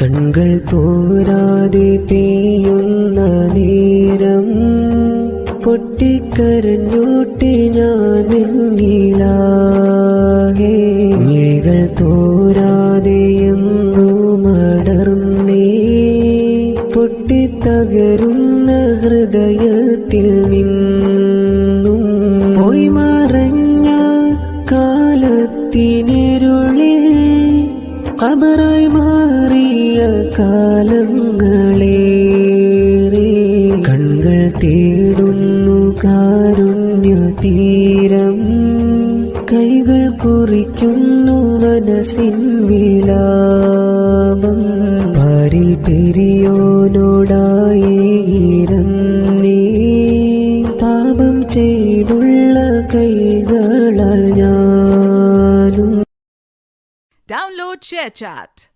കൺകൾ തോരാതെ പെയ്യുന്ന നേരം പൊട്ടിക്കരഞ്ഞോട്ടെ ഞാൻ എന്നിലാകെ. മിഴികൾ തോരാതെ എന്നു മടർന്നേ പൊട്ടിത്തകരുന്ന ഹൃദയത്തിൽ നിന്നും പോയി മറഞ്ഞ കാലത്തിനിരുളിൽ ഖബറായി മാറിയ കാലങ്ങളേറെ. കൺകൾ തേടുന്നു കാരുണ്യ തീരം, കൈകൾ കുറിക്കുന്നു മനസ്സിൻ വിലാപം. പാരിൽ പെരിയോനോടായി ഇരന്നേ പാപം ചെയ്തുള്ള കൈകളാൽ ഞാനും. Download ShareChat.